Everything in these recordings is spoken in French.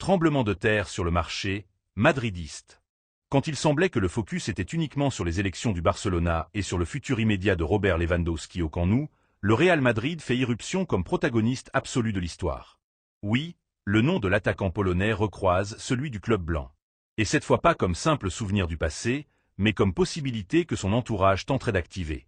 Tremblement de terre sur le marché madridiste. Quand il semblait que le focus était uniquement sur les élections du Barcelona et sur le futur immédiat de Robert Lewandowski au Camp Nou, le Real Madrid fait irruption comme protagoniste absolu de l'histoire. Oui, le nom de l'attaquant polonais recroise celui du club blanc. Et cette fois pas comme simple souvenir du passé, mais comme possibilité que son entourage tenterait d'activer.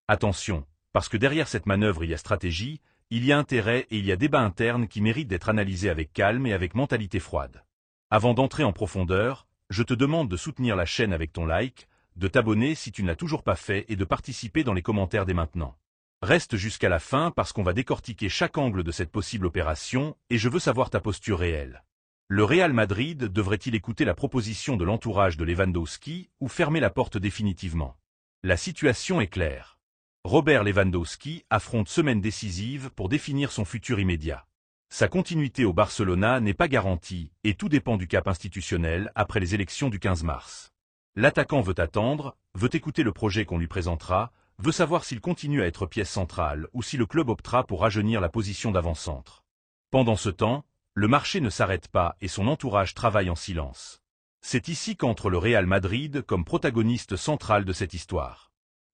Attention, parce que derrière cette manœuvre il y a stratégie, il y a intérêt et il y a débat interne qui mérite d'être analysé avec calme et avec mentalité froide. Avant d'entrer en profondeur, je te demande de soutenir la chaîne avec ton like, de t'abonner si tu ne l'as toujours pas fait et de participer dans les commentaires dès maintenant. Reste jusqu'à la fin parce qu'on va décortiquer chaque angle de cette possible opération et je veux savoir ta posture réelle. Le Real Madrid devrait-il écouter la proposition de l'entourage de Lewandowski ou fermer la porte définitivement? La situation est claire. Robert Lewandowski affronte semaine décisive pour définir son futur immédiat. Sa continuité au Barcelona n'est pas garantie et tout dépend du cap institutionnel après les élections du 15 mars. L'attaquant veut attendre, veut écouter le projet qu'on lui présentera, veut savoir s'il continue à être pièce centrale ou si le club optera pour rajeunir la position d'avant-centre. Pendant ce temps, le marché ne s'arrête pas et son entourage travaille en silence. C'est ici qu'entre le Real Madrid comme protagoniste central de cette histoire.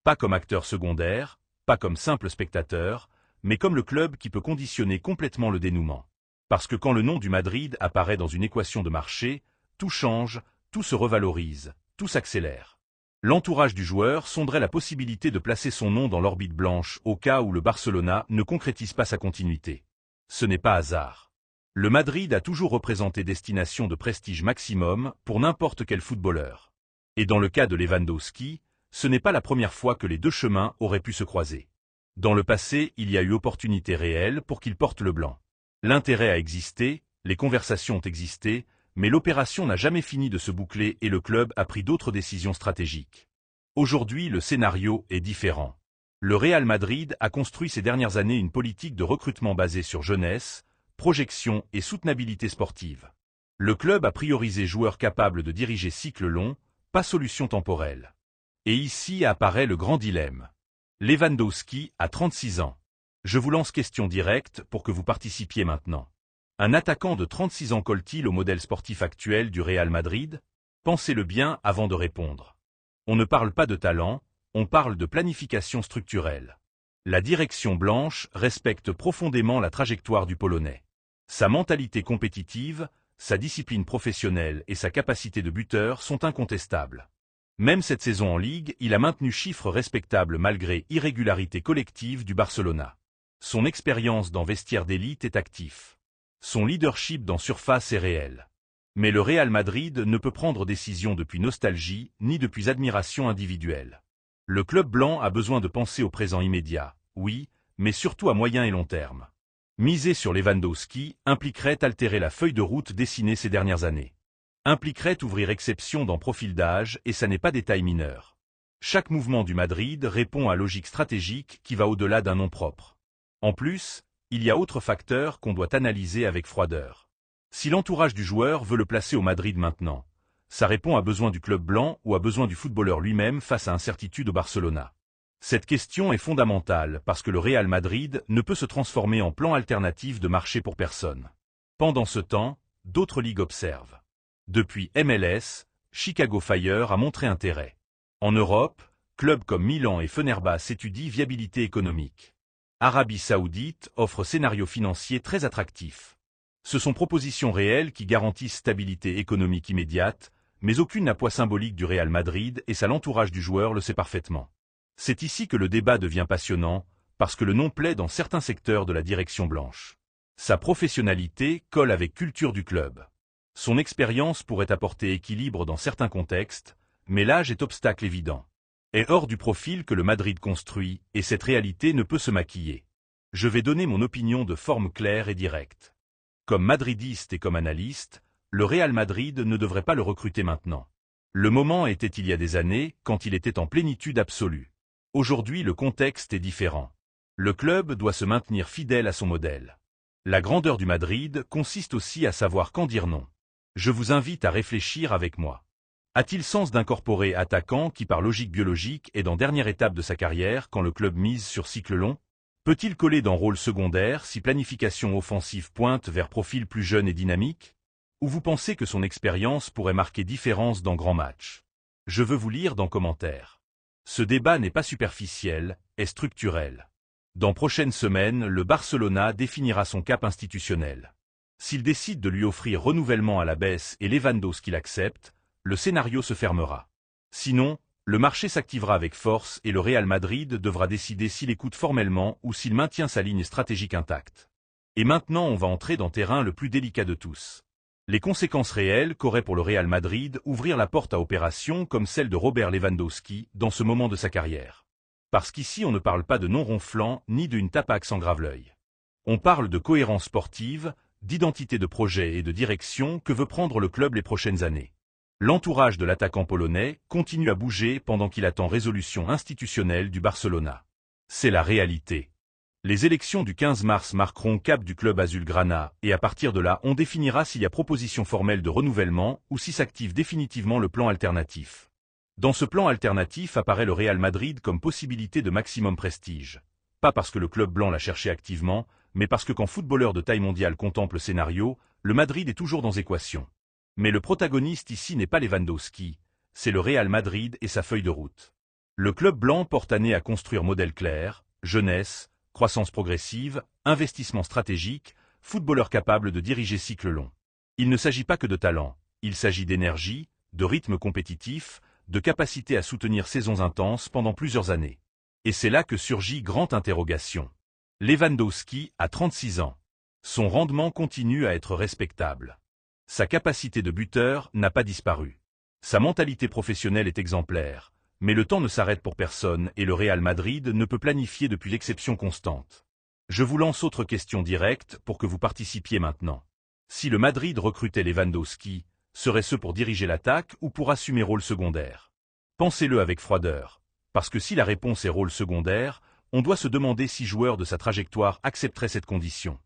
Pas comme acteur secondaire, pas comme simple spectateur, mais comme le club qui peut conditionner complètement le dénouement. Parce que quand le nom du Madrid apparaît dans une équation de marché, tout change, tout se revalorise, tout s'accélère. L'entourage du joueur sonderait la possibilité de placer son nom dans l'orbite blanche au cas où le Barcelona ne concrétise pas sa continuité. Ce n'est pas hasard. Le Madrid a toujours représenté destination de prestige maximum pour n'importe quel footballeur. Et dans le cas de Lewandowski, ce n'est pas la première fois que les deux chemins auraient pu se croiser. Dans le passé, il y a eu opportunité réelle pour qu'il porte le blanc. L'intérêt a existé, les conversations ont existé, mais l'opération n'a jamais fini de se boucler et le club a pris d'autres décisions stratégiques. Aujourd'hui, le scénario est différent. Le Real Madrid a construit ces dernières années une politique de recrutement basée sur jeunesse, projection et soutenabilité sportive. Le club a priorisé joueurs capables de diriger cycle long, pas solution temporelle. Et ici apparaît le grand dilemme. Lewandowski a 36 ans. Je vous lance question directe pour que vous participiez maintenant. Un attaquant de 36 ans colle-t-il au modèle sportif actuel du Real Madrid? Pensez-le bien avant de répondre. On ne parle pas de talent, on parle de planification structurelle. La direction blanche respecte profondément la trajectoire du Polonais. Sa mentalité compétitive, sa discipline professionnelle et sa capacité de buteur sont incontestables. Même cette saison en Ligue, il a maintenu chiffres respectables malgré irrégularité collective du Barcelona. Son expérience dans vestiaire d'élite est actif. Son leadership dans surface est réel. Mais le Real Madrid ne peut prendre décision depuis nostalgie ni depuis admiration individuelle. Le club blanc a besoin de penser au présent immédiat, oui, mais surtout à moyen et long terme. Miser sur Lewandowski impliquerait altérer la feuille de route dessinée ces dernières années. Impliquerait ouvrir exception dans profil d'âge et ça n'est pas détail mineur. Chaque mouvement du Madrid répond à logique stratégique qui va au-delà d'un nom propre. En plus, il y a autre facteur qu'on doit analyser avec froideur. Si l'entourage du joueur veut le placer au Madrid maintenant, ça répond à besoin du club blanc ou à besoin du footballeur lui-même face à incertitude au Barcelona. Cette question est fondamentale parce que le Real Madrid ne peut se transformer en plan alternatif de marché pour personne. Pendant ce temps, d'autres ligues observent. Depuis MLS, Chicago Fire a montré intérêt. En Europe, clubs comme Milan et Fenerbahçe étudient viabilité économique. Arabie Saoudite offre scénario financier très attractif. Ce sont propositions réelles qui garantissent stabilité économique immédiate, mais aucune n'a poids symbolique du Real Madrid et ça l'entourage du joueur le sait parfaitement. C'est ici que le débat devient passionnant, parce que le nom plaît dans certains secteurs de la direction blanche. Sa professionnalité colle avec culture du club. Son expérience pourrait apporter équilibre dans certains contextes, mais l'âge est obstacle évident. Est hors du profil que le Madrid construit, et cette réalité ne peut se maquiller. Je vais donner mon opinion de forme claire et directe. Comme madridiste et comme analyste, le Real Madrid ne devrait pas le recruter maintenant. Le moment était il y a des années, quand il était en plénitude absolue. Aujourd'hui, le contexte est différent. Le club doit se maintenir fidèle à son modèle. La grandeur du Madrid consiste aussi à savoir quand dire non. Je vous invite à réfléchir avec moi. A-t-il sens d'incorporer attaquant qui par logique biologique est dans dernière étape de sa carrière quand le club mise sur cycle long? Peut-il coller dans rôle secondaire si planification offensive pointe vers profil plus jeune et dynamique? Ou vous pensez que son expérience pourrait marquer différence dans grands matchs? Je veux vous lire dans commentaires. Ce débat n'est pas superficiel, est structurel. Dans prochaines semaines, le Barcelona définira son cap institutionnel. S'il décide de lui offrir renouvellement à la baisse et Lewandowski l'accepte, le scénario se fermera. Sinon, le marché s'activera avec force et le Real Madrid devra décider s'il écoute formellement ou s'il maintient sa ligne stratégique intacte. Et maintenant on va entrer dans terrain le plus délicat de tous. Les conséquences réelles qu'aurait pour le Real Madrid ouvrir la porte à opérations comme celle de Robert Lewandowski dans ce moment de sa carrière. Parce qu'ici on ne parle pas de non ronflant ni d'une tapac sans grave-l'œil. On parle de cohérence sportive, d'identité de projet et de direction que veut prendre le club les prochaines années. L'entourage de l'attaquant polonais continue à bouger pendant qu'il attend résolution institutionnelle du Barcelona. C'est la réalité. Les élections du 15 mars marqueront cap du club azulgrana et à partir de là on définira s'il y a proposition formelle de renouvellement ou si s'active définitivement le plan alternatif. Dans ce plan alternatif apparaît le Real Madrid comme possibilité de maximum prestige. Pas parce que le club blanc l'a cherché activement, mais parce que quand footballeur de taille mondiale contemple le scénario, le Madrid est toujours dans équation. Mais le protagoniste ici n'est pas Lewandowski, c'est le Real Madrid et sa feuille de route. Le club blanc porte année à construire modèle clair, jeunesse, croissance progressive, investissement stratégique, footballeur capable de diriger cycle long. Il ne s'agit pas que de talent, il s'agit d'énergie, de rythme compétitif, de capacité à soutenir saisons intenses pendant plusieurs années. Et c'est là que surgit grande interrogation. Lewandowski a 36 ans. Son rendement continue à être respectable. Sa capacité de buteur n'a pas disparu. Sa mentalité professionnelle est exemplaire, mais le temps ne s'arrête pour personne et le Real Madrid ne peut planifier depuis l'exception constante. Je vous lance autre question directe pour que vous participiez maintenant. Si le Madrid recrutait Lewandowski, serait-ce pour diriger l'attaque ou pour assumer rôle secondaire? Pensez-le avec froideur, parce que si la réponse est rôle secondaire, on doit se demander si joueur de sa trajectoire accepterait cette condition.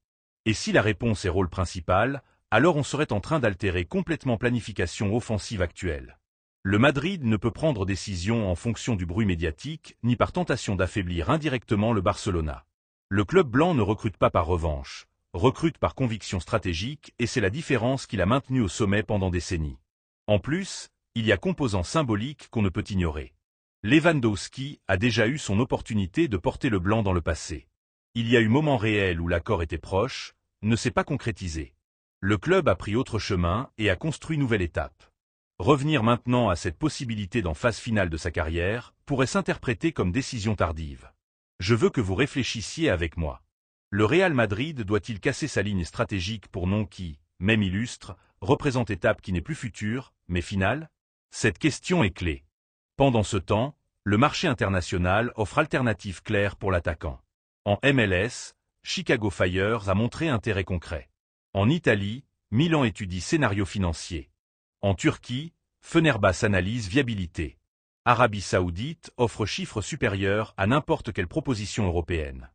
Et si la réponse est rôle principal, alors on serait en train d'altérer complètement planification offensive actuelle. Le Madrid ne peut prendre décision en fonction du bruit médiatique, ni par tentation d'affaiblir indirectement le Barcelona. Le club blanc ne recrute pas par revanche, recrute par conviction stratégique et c'est la différence qui l'a maintenu au sommet pendant décennies. En plus, il y a composant symbolique qu'on ne peut ignorer. Lewandowski a déjà eu son opportunité de porter le blanc dans le passé. Il y a eu moment réel où l'accord était proche, ne s'est pas concrétisé. Le club a pris autre chemin et a construit nouvelle étape. Revenir maintenant à cette possibilité dans phase finale de sa carrière pourrait s'interpréter comme décision tardive. Je veux que vous réfléchissiez avec moi. Le Real Madrid doit-il casser sa ligne stratégique pour nom qui, même illustre, représente étape qui n'est plus future, mais finale? Cette question est clé. Pendant ce temps, le marché international offre alternative claire pour l'attaquant. En MLS, Chicago Fire a montré intérêt concret. En Italie, Milan étudie scénario financier. En Turquie, Fenerbahçe analyse viabilité. Arabie Saoudite offre chiffres supérieurs à n'importe quelle proposition européenne.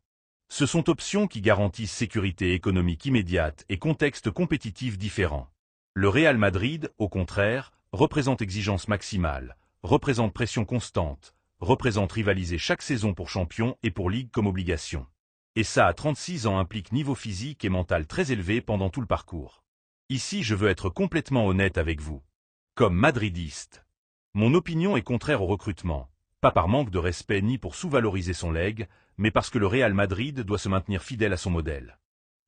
Ce sont options qui garantissent sécurité économique immédiate et contexte compétitif différent. Le Real Madrid, au contraire, représente exigence maximale, représente pression constante, représente rivaliser chaque saison pour champion et pour ligue comme obligation. Et ça à 36 ans implique niveau physique et mental très élevé pendant tout le parcours. Ici je veux être complètement honnête avec vous. Comme madridiste, mon opinion est contraire au recrutement, pas par manque de respect ni pour sous-valoriser son legs, mais parce que le Real Madrid doit se maintenir fidèle à son modèle.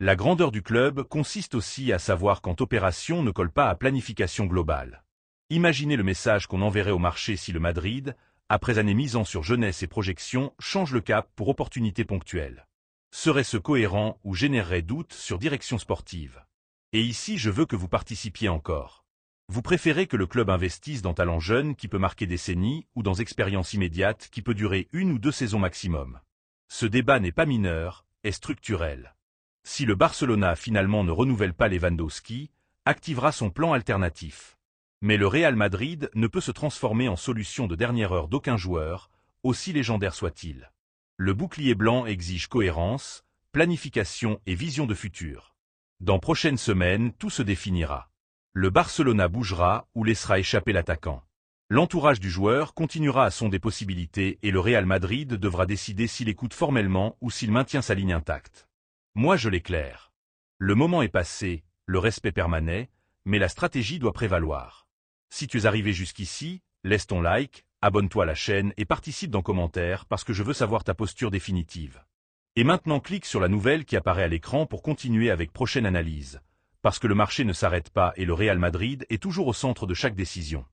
La grandeur du club consiste aussi à savoir quand opération ne colle pas à planification globale. Imaginez le message qu'on enverrait au marché si le Madrid, après années misant sur jeunesse et projection, change le cap pour opportunités ponctuelles. Serait-ce cohérent ou générerait doute sur direction sportive? Et ici je veux que vous participiez encore. Vous préférez que le club investisse dans talent jeune qui peut marquer décennies ou dans expérience immédiate qui peut durer 1 ou 2 saisons maximum? Ce débat n'est pas mineur, est structurel. Si le Barcelona finalement ne renouvelle pas Lewandowski, activera son plan alternatif. Mais le Real Madrid ne peut se transformer en solution de dernière heure d'aucun joueur, aussi légendaire soit-il. Le bouclier blanc exige cohérence, planification et vision de futur. Dans prochaines semaines, tout se définira. Le Barcelona bougera ou laissera échapper l'attaquant. L'entourage du joueur continuera à sonder possibilités et le Real Madrid devra décider s'il écoute formellement ou s'il maintient sa ligne intacte. Moi je l'éclaire. Le moment est passé, le respect permanent, mais la stratégie doit prévaloir. Si tu es arrivé jusqu'ici, laisse ton like, abonne-toi à la chaîne et participe dans les commentaires parce que je veux savoir ta posture définitive. Et maintenant clique sur la nouvelle qui apparaît à l'écran pour continuer avec prochaine analyse. Parce que le marché ne s'arrête pas et le Real Madrid est toujours au centre de chaque décision.